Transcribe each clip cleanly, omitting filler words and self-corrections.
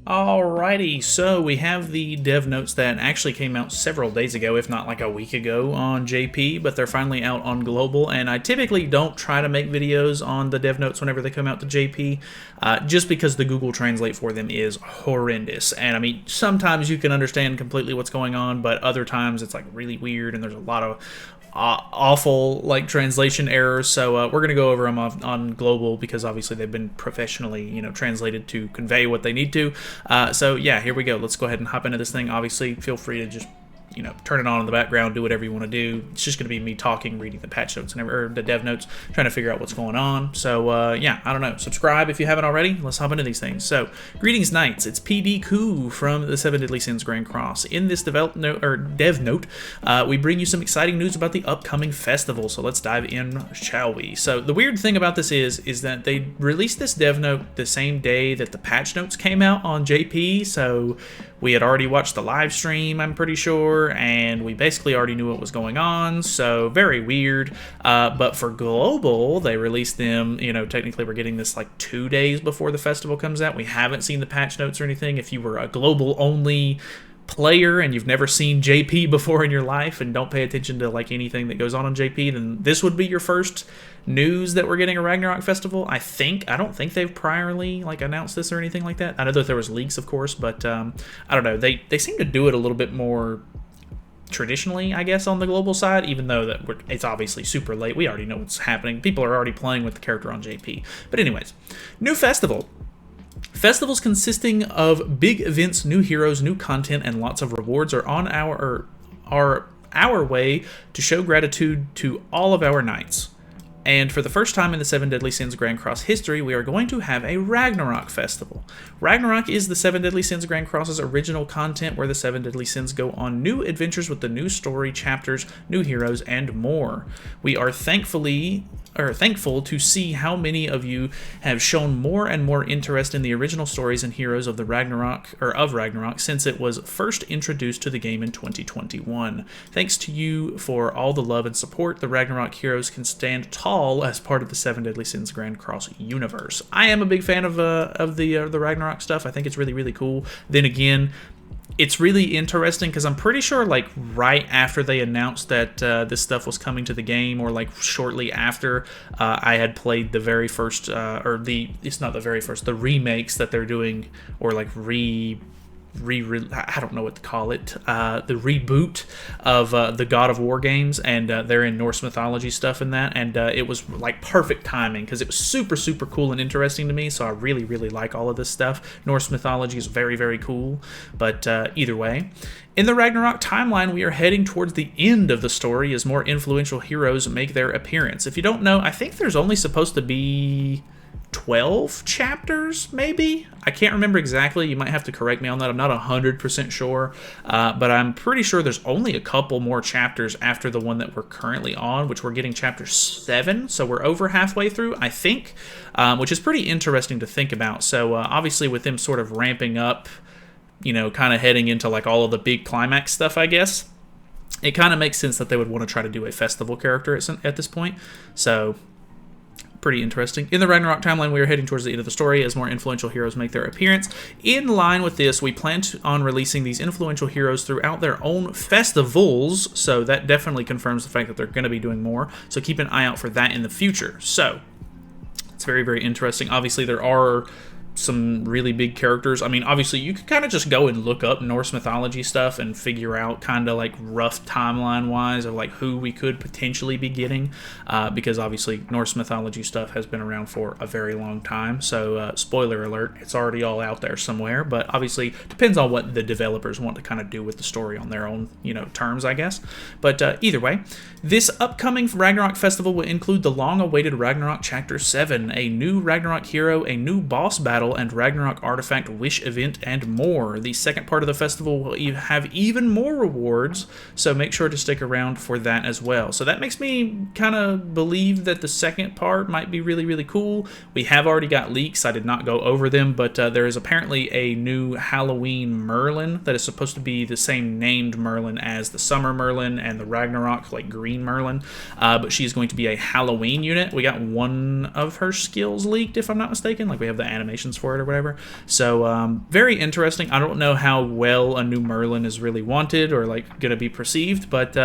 Alrighty, so we have the dev notes that actually came out several days ago, if not like a week ago on JP, but they're finally out on global, and I typically don't try to make videos on the dev notes whenever they come out to JP, just because the Google Translate for them is horrendous. And I mean, sometimes you can understand completely what's going on, but other times it's like really weird, and there's a lot of awful like translation errors. So we're going to go over them on global because obviously they've been professionally translated to convey what they need to. So yeah, here we go. Let's go ahead and hop into this thing. Obviously feel free to just turn it on in the background, do whatever you want to do. It's just going to be me talking, reading the patch notes or the dev notes, trying to figure out what's going on. So yeah, I don't know. Subscribe if you haven't already. Let's hop into these things. So, greetings, Knights. It's PD Koo from the 7 Deadly Sins Grand Cross. In this dev note, we bring you some exciting news about the upcoming festival. So let's dive in, shall we? So the weird thing about this is that they released this dev note the same day that the patch notes came out on JP. So we had already watched the live stream, I'm pretty sure, and we basically already knew what was going on, so very weird. But for global, they released them, technically we're getting this like 2 days before the festival comes out. We haven't seen the patch notes or anything. If you were a global-only player and you've never seen JP before in your life and don't pay attention to like anything that goes on JP, then this would be your first news that we're getting a Ragnarok festival. I don't think they've priorly like announced this or anything like that. I know that there was leaks, of course, but I don't know. They seem to do it a little bit more traditionally, I guess, on the global side, even though it's obviously super late. We already know what's happening. People are already playing with the character on JP. But anyways, new festival. Festivals consisting of big events, new heroes, new content, and lots of rewards are on our way to show gratitude to all of our knights. And for the first time in the 7 Deadly Sins Grand Cross history, we are going to have a Ragnarok festival. Ragnarok is the 7 Deadly Sins Grand Cross's original content where the 7 Deadly Sins go on new adventures with the new story, chapters, new heroes, and more. We are thankful to see how many of you have shown more and more interest in the original stories and heroes of Ragnarok since it was first introduced to the game in 2021. Thanks to you for all the love and support. The Ragnarok heroes can stand tall as part of the 7 Deadly Sins Grand Cross universe. I am a big fan of the Ragnarok stuff. I think it's really, really cool. Then again, it's really interesting because I'm pretty sure like right after they announced that this stuff was coming to the game, or like shortly after, I had played the very first, the remakes that they're doing, or like I don't know what to call it, the reboot of the God of War games, and they're in Norse mythology stuff in that, and it was like perfect timing because it was super, super cool and interesting to me, so I really, really like all of this stuff. Norse mythology is very, very cool, but either way. In the Ragnarok timeline, we are heading towards the end of the story as more influential heroes make their appearance. If you don't know, I think there's only supposed to be 12 chapters, maybe? I can't remember exactly. You might have to correct me on that. I'm not 100% sure, but I'm pretty sure there's only a couple more chapters after the one that we're currently on, which we're getting chapter 7, so we're over halfway through, I think, which is pretty interesting to think about. So obviously with them sort of ramping up, kind of heading into like all of the big climax stuff, I guess, it kind of makes sense that they would want to try to do a festival character at this point. So pretty interesting. In the Ragnarok timeline, we are heading towards the end of the story as more influential heroes make their appearance. In line with this, we plan on releasing these influential heroes throughout their own festivals, so that definitely confirms the fact that they're going to be doing more, so keep an eye out for that in the future. So it's very, very interesting. Obviously, there are some really big characters. I mean, obviously, you could kind of just go and look up Norse mythology stuff and figure out kind of like rough timeline-wise of like who we could potentially be getting, because obviously Norse mythology stuff has been around for a very long time. So, spoiler alert, it's already all out there somewhere, but obviously depends on what the developers want to kind of do with the story on their own, terms, I guess. But either way, this upcoming Ragnarok festival will include the long-awaited Ragnarok Chapter 7, a new Ragnarok hero, a new boss battle, and Ragnarok Artifact Wish event, and more. The second part of the festival will have even more rewards, so make sure to stick around for that as well. So that makes me kind of believe that the second part might be really, really cool. We have already got leaks. I did not go over them, but there is apparently a new Halloween Merlin that is supposed to be the same named Merlin as the Summer Merlin and the Ragnarok, like Green Merlin, but she is going to be a Halloween unit. We got one of her skills leaked, if I'm not mistaken. Like, we have the animations replacements for it or whatever. So very interesting. I don't know how well a new Merlin is really wanted or like going to be perceived, but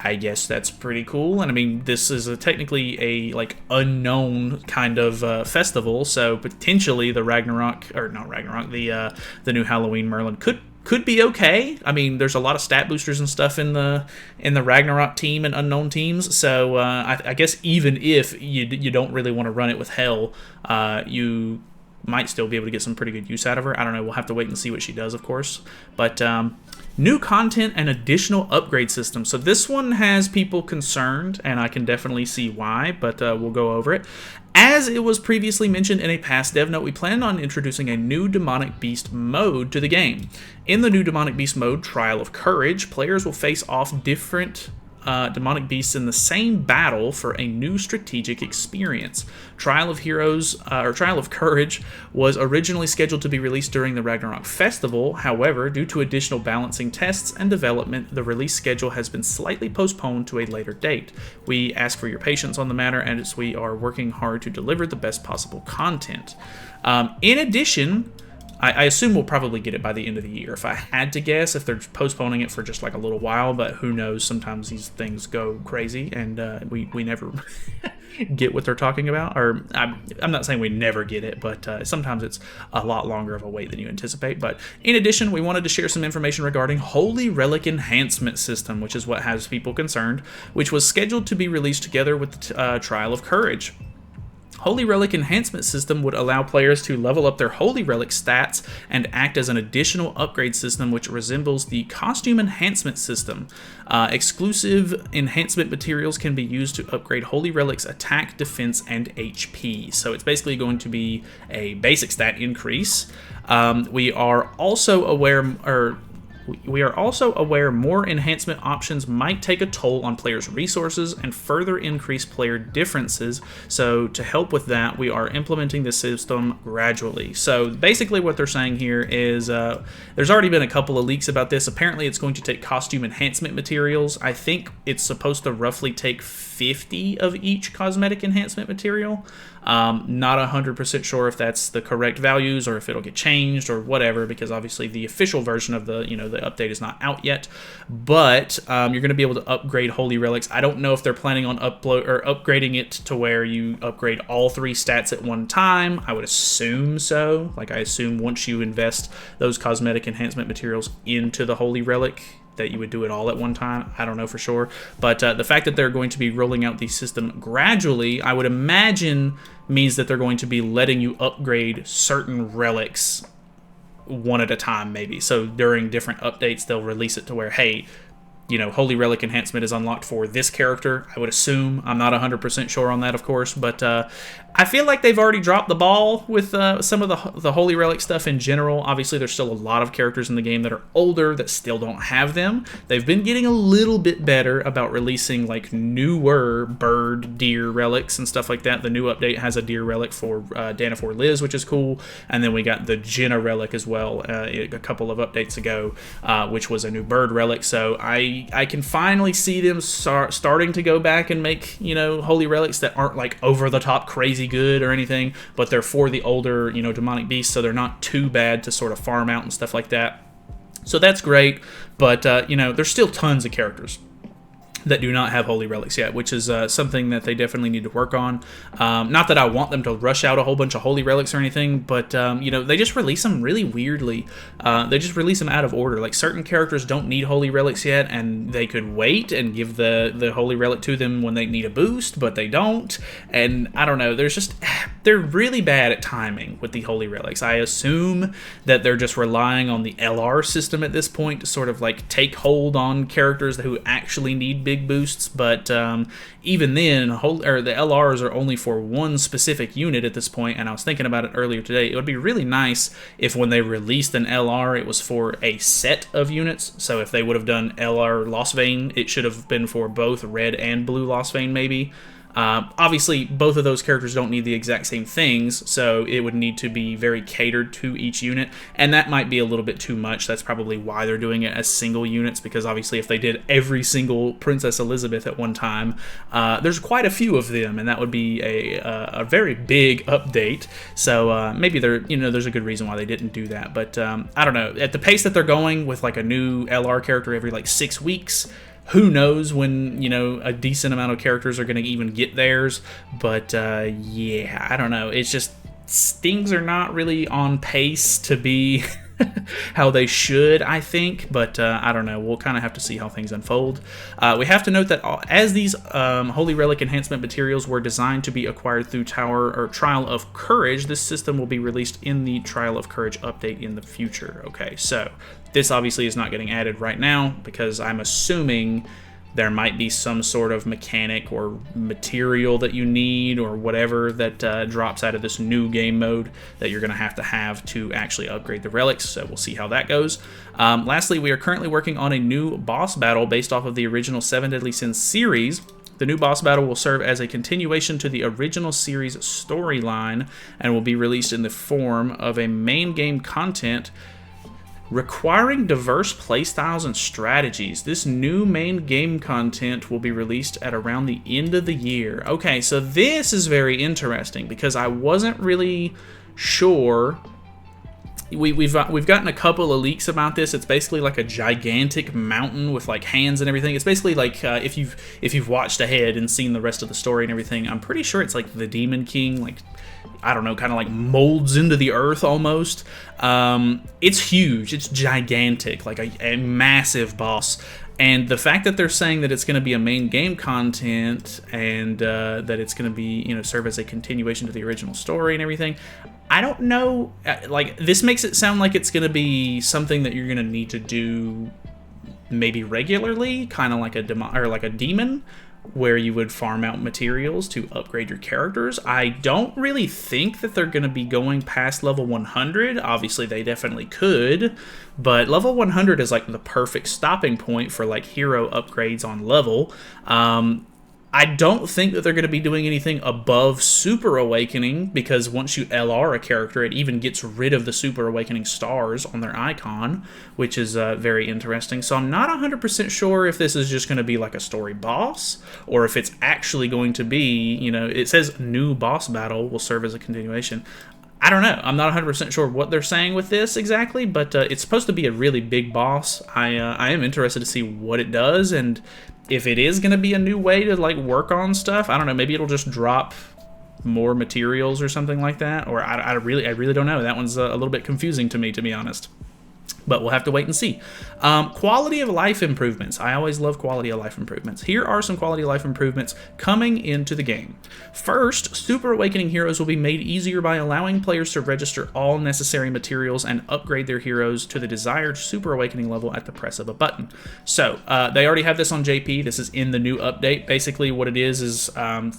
I guess that's pretty cool. And I mean, this is technically a like unknown kind of festival, so potentially the Ragnarok, or not Ragnarok, the new Halloween Merlin could be okay. I mean, there's a lot of stat boosters and stuff in the Ragnarok team and unknown teams, so I guess even if you don't really want to run it with Hell, you might still be able to get some pretty good use out of her. I don't know. We'll have to wait and see what she does, of course. But new content and additional upgrade systems. So this one has people concerned, and I can definitely see why, but we'll go over it. As it was previously mentioned in a past dev note, we plan on introducing a new Demonic Beast mode to the game. In the new Demonic Beast mode, Trial of Courage, players will face off different demonic beasts in the same battle for a new strategic experience. Trial of Courage was originally scheduled to be released during the Ragnarok Festival. However, due to additional balancing tests and development, the release schedule has been slightly postponed to a later date. We ask for your patience on the matter, and as we are working hard to deliver the best possible content. In addition, I assume we'll probably get it by the end of the year, if I had to guess, if they're postponing it for just like a little while, but who knows, sometimes these things go crazy, and we never get what they're talking about, or I'm not saying we never get it, but sometimes it's a lot longer of a wait than you anticipate. But in addition, we wanted to share some information regarding Holy Relic Enhancement System, which is what has people concerned, which was scheduled to be released together with the Trial of Courage. Holy Relic Enhancement System would allow players to level up their Holy Relic stats and act as an additional upgrade system which resembles the Costume Enhancement System. Exclusive enhancement materials can be used to upgrade Holy Relic's attack, defense, and HP. So it's basically going to be a basic stat increase. We are also aware more enhancement options might take a toll on players' resources and further increase player differences. So to help with that, we are implementing the system gradually. So basically what they're saying here is there's already been a couple of leaks about this. Apparently it's going to take costume enhancement materials. I think it's supposed to roughly take 50 of each cosmetic enhancement material. Not 100% sure if that's the correct values or if it'll get changed or whatever, because obviously the official version of the the update is not out yet. But you're going to be able to upgrade Holy Relics. I don't know if they're planning on upgrading it to where you upgrade all 3 stats at one time. I would assume so. Like, I assume once you invest those cosmetic enhancement materials into the Holy Relic, that you would do it all at one time. I don't know for sure. But the fact that they're going to be rolling out the system gradually, I would imagine means that they're going to be letting you upgrade certain relics one at a time, maybe. So during different updates, they'll release it to where, hey, Holy Relic Enhancement is unlocked for this character, I would assume. I'm not 100% sure on that, of course, but I feel like they've already dropped the ball with some of the Holy Relic stuff in general. Obviously, there's still a lot of characters in the game that are older that still don't have them. They've been getting a little bit better about releasing, like, newer bird, deer relics and stuff like that. The new update has a deer relic for Danafor Liz, which is cool, and then we got the Jenna relic as well a couple of updates ago, which was a new bird relic. So I can finally see them starting to go back and make, Holy Relics that aren't like over the top crazy good or anything, but they're for the older, demonic beasts, so they're not too bad to sort of farm out and stuff like that. So that's great, but there's still tons of characters that do not have Holy Relics yet, which is something that they definitely need to work on. Not that I want them to rush out a whole bunch of Holy Relics or anything, but they just release them really weirdly. They just release them out of order. Like, certain characters don't need Holy Relics yet, and they could wait and give the Holy Relic to them when they need a boost, but they don't. And I don't know, they're really bad at timing with the Holy Relics. I assume that they're just relying on the LR system at this point to sort of like take hold on characters who actually need big boosts, but even then, the LRs are only for one specific unit at this point, and I was thinking about it earlier today. It would be really nice if when they released an LR, it was for a set of units. So if they would have done LR Lost Vein, it should have been for both red and blue Lost Vein, maybe. Obviously, both of those characters don't need the exact same things, so it would need to be very catered to each unit, and that might be a little bit too much. That's probably why they're doing it as single units, because obviously if they did every single Princess Elizabeth at one time, there's quite a few of them, and that would be a very big update. So maybe there's a good reason why they didn't do that. But I don't know. At the pace that they're going with like a new LR character every like 6 weeks, who knows when, a decent amount of characters are going to even get theirs. But yeah, I don't know. It's just things are not really on pace to be how they should, I think. But I don't know. We'll kind of have to see how things unfold. We have to note that as these Holy Relic enhancement materials were designed to be acquired through Trial of Courage, this system will be released in the Trial of Courage update in the future. Okay, so this obviously is not getting added right now because I'm assuming there might be some sort of mechanic or material that you need or whatever that drops out of this new game mode that you're going to have to actually upgrade the relics, so we'll see how that goes. Lastly, we are currently working on a new boss battle based off of the original 7 Deadly Sins series. The new boss battle will serve as a continuation to the original series storyline and will be released in the form of a main game content requiring diverse playstyles and strategies. This new main game content will be released at around the end of the year. Okay, so this is very interesting because I wasn't really sure. We've gotten a couple of leaks about this. It's basically like a gigantic mountain with like hands and everything. It's basically like if you've watched ahead and seen the rest of the story and everything, I'm pretty sure it's like the Demon King, like, I don't know, kind of like molds into the earth almost. It's huge. It's gigantic, like a massive boss. And the fact that they're saying that it's going to be a main game content and that it's going to be, serve as a continuation to the original story and everything, I don't know. Like, this makes it sound like it's going to be something that you're going to need to do maybe regularly, kind of like a demon, where you would farm out materials to upgrade your characters. I don't really think that they're going to be going past level 100. Obviously, they definitely could, but level 100 is like the perfect stopping point for like hero upgrades on level. I don't think that they're going to be doing anything above Super Awakening, because once you LR a character, it even gets rid of the Super Awakening stars on their icon, which is very interesting. So I'm not 100% sure if this is just going to be like a story boss, or if it's actually going to be, it says new boss battle will serve as a continuation. I don't know. I'm not 100% sure what they're saying with this exactly, but it's supposed to be a really big boss. I am interested to see what it does, and if it is going to be a new way to like work on stuff. I don't know. Maybe it'll just drop more materials or something like that. Or I really don't know. That one's a little bit confusing to me, to be honest. But we'll have to wait and see. Quality of life improvements. I always love quality of life improvements. Here are some quality of life improvements coming into the game. First, Super Awakening heroes will be made easier by allowing players to register all necessary materials and upgrade their heroes to the desired Super Awakening level at the press of a button. So, they already have this on JP. This is in the new update. Basically, what it is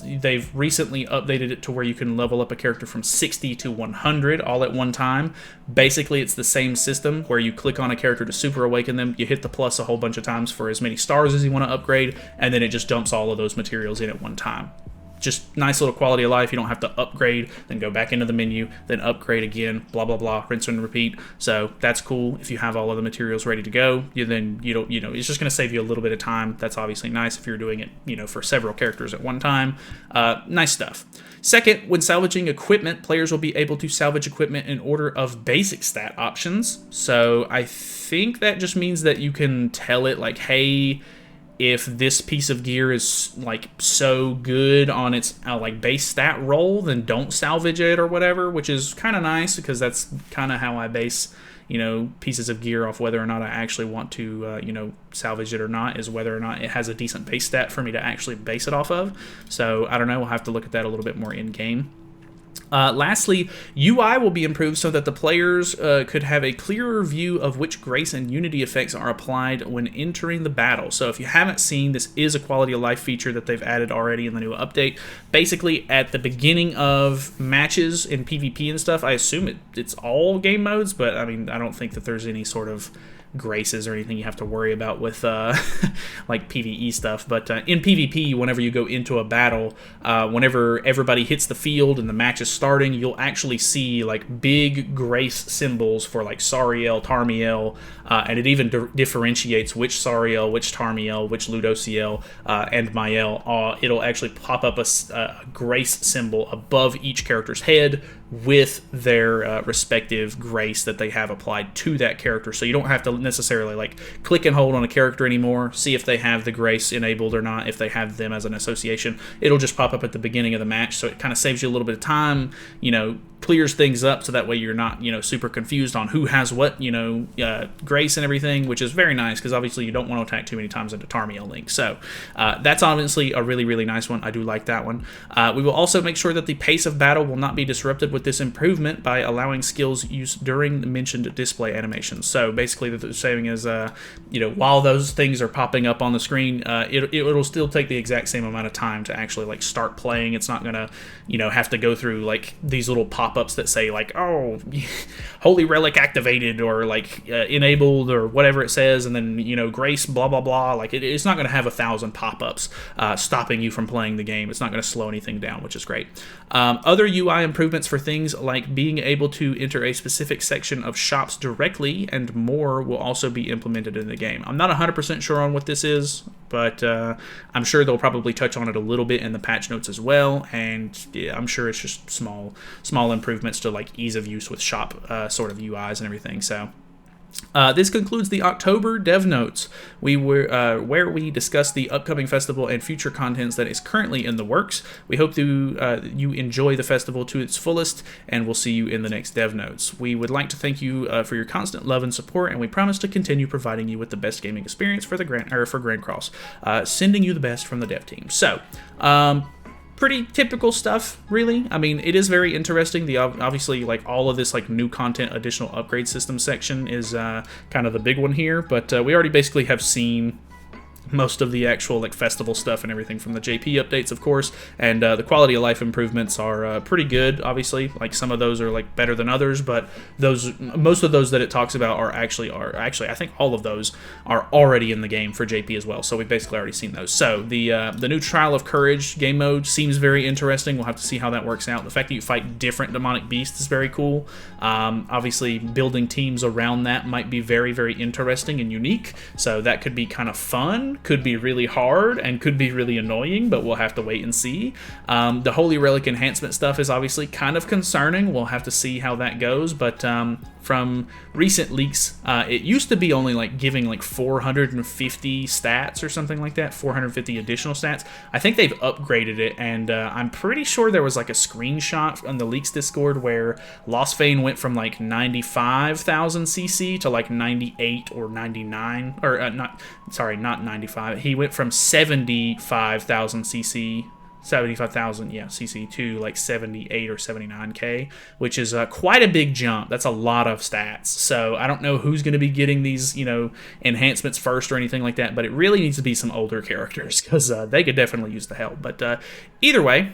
they've recently updated it to where you can level up a character from 60 to 100 all at one time. Basically, it's the same system where you click on a character to Super Awaken them, you hit the plus a whole bunch of times for as many stars as you want to upgrade, and then it just dumps all of those materials in at one time. Just nice little quality of life. You don't have to upgrade, then go back into the menu, then upgrade again, blah, blah, blah, rinse and repeat. So that's cool. If you have all of the materials ready to go, it's just going to save you a little bit of time. That's obviously nice if you're doing it, for several characters at one time. Nice stuff. Second, when salvaging equipment, players will be able to salvage equipment in order of basic stat options. So I think that just means that you can tell it like, hey, if this piece of gear is like so good on its like base stat roll, then don't salvage it or whatever, which is kind of nice because that's kind of how I base pieces of gear off whether or not I actually want to salvage it or not, is whether or not it has a decent base stat for me to actually base it off of. So I don't know, we'll have to look at that a little bit more in game. Lastly, UI will be improved so that the players could have a clearer view of which grace and unity effects are applied when entering the battle. So if you haven't seen, this is a quality of life feature that they've added already in the new update. Basically, at the beginning of matches in PvP and stuff, I assume it's all game modes, but I mean, I don't think that there's any sort of graces or anything you have to worry about with like PvE stuff. But in PvP, whenever you go into a battle, whenever everybody hits the field and the match is starting, you'll actually see like big grace symbols for like Sariel, Tarmiel, and it even differentiates which Sariel, which Tarmiel, which Ludociel, and Mael. It'll actually pop up a grace symbol above each character's head with their respective grace that they have applied to that character. So you don't have to necessarily like click and hold on a character anymore, see if they have the grace enabled or not, if they have them as an association. It'll just pop up at the beginning of the match, so it kind of saves you a little bit of time, you know, clears things up so that way you're not, you know, super confused on who has what, you know, grace and everything, which is very nice because obviously you don't want to attack too many times into Tarmiel Link. So that's obviously a really, really nice one. I do like that one. We will also make sure that the pace of battle will not be disrupted with this improvement by allowing skills use during the mentioned display animations. So basically what they're saying is, you know, while those things are popping up on the screen, it'll still take the exact same amount of time to actually like start playing. It's not gonna, you know, have to go through like these little pop-ups that say like, oh, Holy Relic activated or like enabled or whatever it says, and then, you know, grace blah blah blah. Like it's not going to have 1,000 pop-ups stopping you from playing the game. It's not going to slow anything down, which is great. Other UI improvements for things like being able to enter a specific section of shops directly and more will also be implemented in the game. I'm not 100% sure on what this is, but I'm sure they'll probably touch on it a little bit in the patch notes as well, and yeah, I'm sure it's just small improvements to like ease of use with shop sort of UIs and everything. So this concludes the October dev notes. Where we discuss the upcoming festival and future contents that is currently in the works. We hope you enjoy the festival to its fullest, and we'll see you in the next dev notes. We would like to thank you for your constant love and support, and we promise to continue providing you with the best gaming experience for Grand Cross, sending you the best from the dev team. So. Pretty typical stuff, really. I mean, it is very interesting. Obviously, like all of this, like new content, additional upgrade system section is kind of the big one here. But we already basically have seen most of the actual like festival stuff and everything from the JP updates, of course, and the quality of life improvements are pretty good. Obviously, like some of those are like better than others, but most of those that it talks about are actually I think all of those are already in the game for JP as well. So we've basically already seen those. So the new Trial of Courage game mode seems very interesting. We'll have to see how that works out. The fact that you fight different demonic beasts is very cool. Obviously, building teams around that might be very, very interesting and unique. So that could be kind of fun. Could be really hard and could be really annoying, but we'll have to wait and see. The Holy Relic enhancement stuff is obviously kind of concerning. We'll have to see how that goes, but from recent leaks, it used to be only like giving like 450 stats or something like that, 450 additional stats. I think they've upgraded it, and I'm pretty sure there was like a screenshot on the leaks Discord where Lost Fane went from like 95,000 CC to like 98 or 99, or not 95. He went from 75,000 CC. 75,000, yeah, CC to like 78 or 79k, which is quite a big jump. That's a lot of stats. So I don't know who's going to be getting these, you know, enhancements first or anything like that, but it really needs to be some older characters because they could definitely use the help. But either way,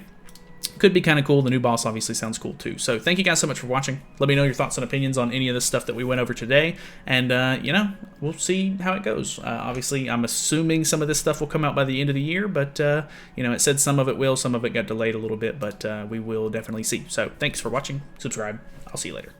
could be kind of cool. The new boss obviously sounds cool too. So thank you guys so much for watching. Let me know your thoughts and opinions on any of this stuff that we went over today. And, you know, we'll see how it goes. Obviously, I'm assuming some of this stuff will come out by the end of the year. But, you know, it said some of it will. Some of it got delayed a little bit. But we will definitely see. So thanks for watching. Subscribe. I'll see you later.